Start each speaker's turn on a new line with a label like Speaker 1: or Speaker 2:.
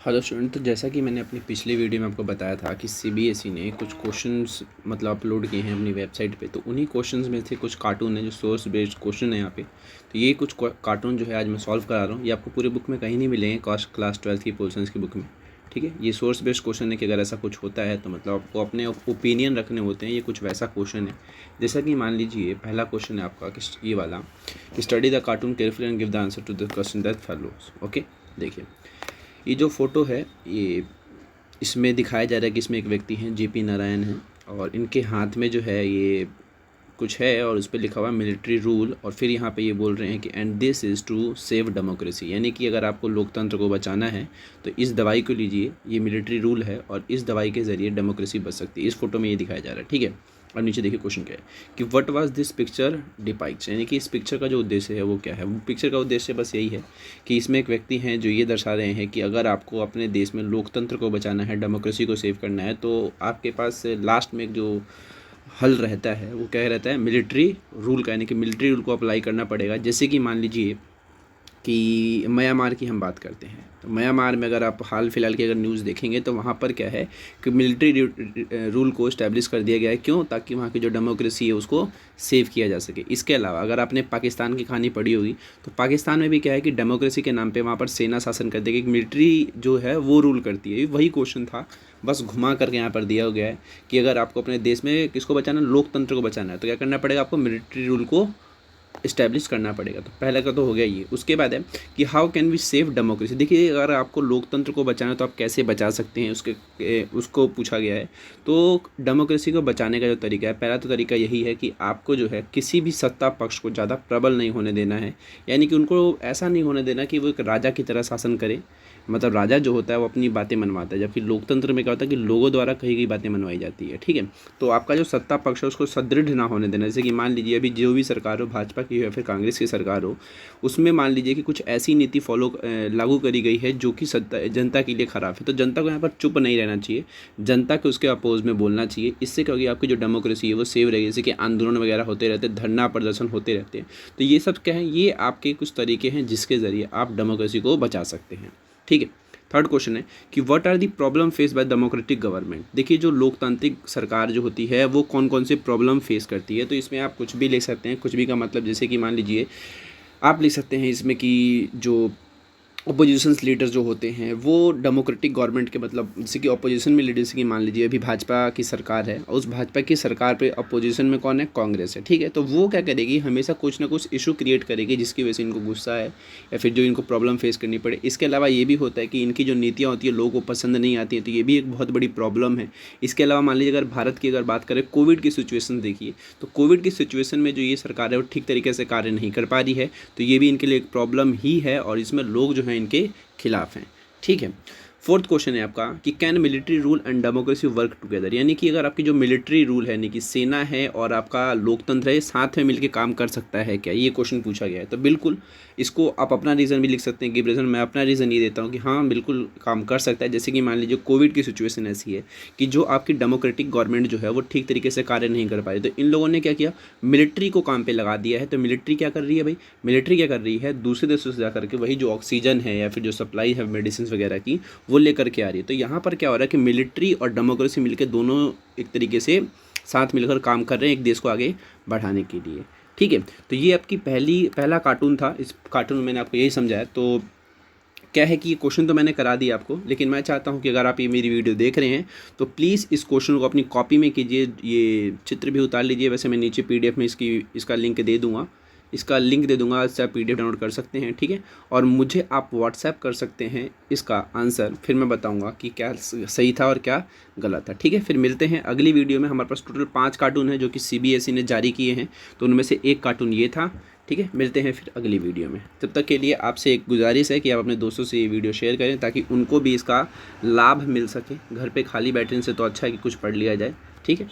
Speaker 1: Hello student, तो जैसा कि मैंने अपनी पिछली वीडियो में आपको बताया था कि सीबीएसई ने कुछ क्वेश्चंस मतलब अपलोड किए हैं अपनी वेबसाइट पे। तो उन्हीं क्वेश्चंस में से कुछ कार्टून है जो सोर्स बेस्ड क्वेश्चन है यहाँ पे। तो ये कुछ कार्टून जो है आज मैं सॉल्व करा रहा हूँ। ये आपको पूरी बुक में कहीं नहीं मिलेंगे, क्लास 12 की पोर्शंस की बुक में। ठीक है, ये सोर्स बेस्ड क्वेश्चन है कि अगर ऐसा कुछ होता है तो मतलब आपको अपने ओपिनियन रखने होते हैं। ये कुछ वैसा क्वेश्चन है जैसा कि मान लीजिए पहला क्वेश्चन है आपका कि ये वाला, study the cartoon carefully and give the answer to the question that follows. Okay, देखिए ये जो फ़ोटो है, ये इसमें दिखाया जा रहा है कि इसमें एक व्यक्ति हैं, जेपी नारायण हैं, और इनके हाथ में जो है ये कुछ है और उस पर लिखा हुआ है मिलिट्री रूल। और फिर यहाँ पे ये बोल रहे हैं कि and this is to save democracy, यानी कि अगर आपको लोकतंत्र को बचाना है तो इस दवाई को लीजिए, ये मिलिट्री रूल है और इस दवाई के ज़रिए डेमोक्रेसी बच सकती है। इस फोटो में ये दिखाया जा रहा है। ठीक है, और नीचे देखिए क्वेश्चन क्या है कि व्हाट वाज दिस पिक्चर डिपाइक्ट्स, यानी कि इस पिक्चर का जो उद्देश्य है वो क्या है। वो पिक्चर का उद्देश्य बस यही है कि इसमें एक व्यक्ति हैं जो ये दर्शा रहे हैं कि अगर आपको अपने देश में लोकतंत्र को बचाना है, डेमोक्रेसी को सेव करना है, तो आपके पास लास्ट में एक जो हल रहता है वो क्या रहता है, मिलिट्री रूल का, यानी कि मिलिट्री रूल को अप्लाई करना पड़ेगा। जैसे कि मान लीजिए कि म्यांमार की हम बात करते हैं, तो म्यांमार में अगर आप हाल फिलहाल की अगर न्यूज़ देखेंगे तो वहाँ पर क्या है कि मिलिट्री रूल को इस्टेब्लिश कर दिया गया है। क्यों? ताकि वहाँ की जो डेमोक्रेसी है उसको सेव किया जा सके। इसके अलावा अगर आपने पाकिस्तान की कहानी पढ़ी होगी तो पाकिस्तान में भी क्या है कि डेमोक्रेसी के नाम पे वहाँ पर सेना शासन करती है, कि मिलिट्री जो है वो रूल करती है। वही क्वेश्चन था, बस घुमा करके यहाँ पर दिया गया है कि अगर आपको अपने देश में किसको बचाना, लोकतंत्र को बचाना है, तो क्या करना पड़ेगा, आपको मिलिट्री रूल को इस्टेब्लिश करना पड़ेगा। तो पहले का तो हो गया ये। उसके बाद है कि how can we save democracy. देखिए, अगर आपको लोकतंत्र को बचाना है तो आप कैसे बचा सकते हैं, उसको पूछा गया है। तो डेमोक्रेसी को बचाने का जो तरीका है, पहला तो तरीका यही है कि आपको जो है किसी भी सत्ता पक्ष को ज़्यादा प्रबल नहीं होने देना है, यानी कि उनको ऐसा नहीं होने देना कि वो एक राजा की तरह शासन करे। मतलब राजा जो होता है वो अपनी बातें मनवाता है, जबकि लोकतंत्र में क्या होता है कि लोगों द्वारा कही गई बातें मनवाई जाती है। ठीक है, तो आपका जो सत्ता पक्ष है उसको सुदृढ़ ना होने देना। जैसे कि मान लीजिए अभी जो भी सरकार हो, भाजपा की हो या फिर कांग्रेस की सरकार हो, उसमें मान लीजिए कि कुछ ऐसी नीति लागू करी गई है जो कि जनता के लिए ख़राब है, तो जनता को यहाँ पर चुप नहीं रहना चाहिए, जनता को उसके अपोज में बोलना चाहिए। इससे क्या होगी, आपकी जो डेमोक्रेसी है वो सेव रहेगी। जैसे कि आंदोलन वगैरह होते रहते हैं, धरना प्रदर्शन होते रहते हैं, तो ये सब क्या है, ये आपके कुछ तरीके हैं जिसके ज़रिए आप डेमोक्रेसी को बचा सकते हैं। ठीक है, थर्ड क्वेश्चन है कि what are the problem face by democratic government. देखिए, जो लोकतांत्रिक सरकार जो होती है वो कौन कौन से प्रॉब्लम फेस करती है। तो इसमें आप कुछ भी लिख सकते हैं। कुछ भी का मतलब जैसे कि मान लीजिए आप लिख सकते हैं इसमें कि जो अपोजिशन लीडर जो होते हैं वो डेमोक्रेटिक गवर्नमेंट के, मतलब जैसे कि अपोजिशन में लीडर, जैसे कि मान लीजिए अभी भाजपा की सरकार है और उस भाजपा की सरकार पे अपोजिशन में कौन है, कांग्रेस है। ठीक है, तो वो क्या करेगी, हमेशा कुछ ना कुछ इशू क्रिएट करेगी जिसकी वजह से इनको गुस्सा है या फिर जो इनको प्रॉब्लम फेस करनी पड़े। इसके अलावा ये भी होता है कि इनकी जो नीतियाँ होती है लोगों को पसंद नहीं आती हैं, तो ये भी एक बहुत बड़ी प्रॉब्लम है। इसके अलावा मान लीजिए अगर भारत की अगर बात करें, कोविड की सिचुएशन देखिए, तो कोविड की सिचुएशन में जो ये सरकार है वो ठीक तरीके से कार्य नहीं कर पा रही है, तो ये भी इनके लिए एक प्रॉब्लम ही है और इसमें लोग जो हैं इनके खिलाफ हैं। ठीक है, फोर्थ क्वेश्चन है आपका कि can military rule and democracy work together, यानी कि अगर आपकी जो मिलिट्री रूल है, यानी कि सेना है और आपका लोकतंत्र है, साथ में मिलकर काम कर सकता है क्या, ये क्वेश्चन पूछा गया है। तो बिल्कुल, इसको आप अपना रीज़न भी लिख सकते हैं। कि रीज़न मैं अपना रीज़न ये देता हूँ कि हाँ बिल्कुल काम कर सकता है। जैसे कि मान लीजिए कोविड की सिचुएशन ऐसी है कि जो आपकी डेमोक्रेटिक गवर्नमेंट जो है वो ठीक तरीके से कार्य नहीं कर पा रही, तो इन लोगों ने क्या किया, मिलिट्री को काम पे लगा दिया है। तो मिलिट्री क्या कर रही है भाई, मिलिट्री क्या कर रही है, दूसरे देशों से जाकर के वही जो ऑक्सीजन है या फिर जो सप्लाई है मेडिसिन वगैरह की, वो लेकर के आ रही है। तो यहाँ पर क्या हो रहा है कि मिलिट्री और डेमोक्रेसी मिलकर दोनों एक तरीके से साथ मिलकर काम कर रहे हैं एक देश को आगे बढ़ाने के लिए। ठीक है, तो ये आपकी पहला कार्टून था। इस कार्टून में मैंने आपको यही समझाया। तो क्या है कि ये क्वेश्चन तो मैंने करा दिया आपको, लेकिन मैं चाहता हूँ कि अगर आप ये मेरी वीडियो देख रहे हैं तो प्लीज़ इस क्वेश्चन को अपनी कॉपी में कीजिए, ये चित्र भी उतार लीजिए। वैसे मैं नीचे पीडीएफ में इसका लिंक दे दूँगा, इससे आप पीडीएफ डाउनलोड कर सकते हैं। ठीक है, और मुझे आप व्हाट्सएप कर सकते हैं इसका आंसर, फिर मैं बताऊंगा कि क्या सही था और क्या गलत था। ठीक है, फिर मिलते हैं अगली वीडियो में। हमारे पास टोटल 5 कार्टून हैं जो कि सीबीएसई ने जारी किए हैं, तो उनमें से एक कार्टून ये था। ठीक है, मिलते हैं फिर अगली वीडियो में। तब तक के लिए आपसे एक गुजारिश है कि आप अपने दोस्तों से ये वीडियो शेयर करें ताकि उनको भी इसका लाभ मिल सके। घर पे खाली बैठने से तो अच्छा है कि कुछ पढ़ लिया जाए। ठीक है।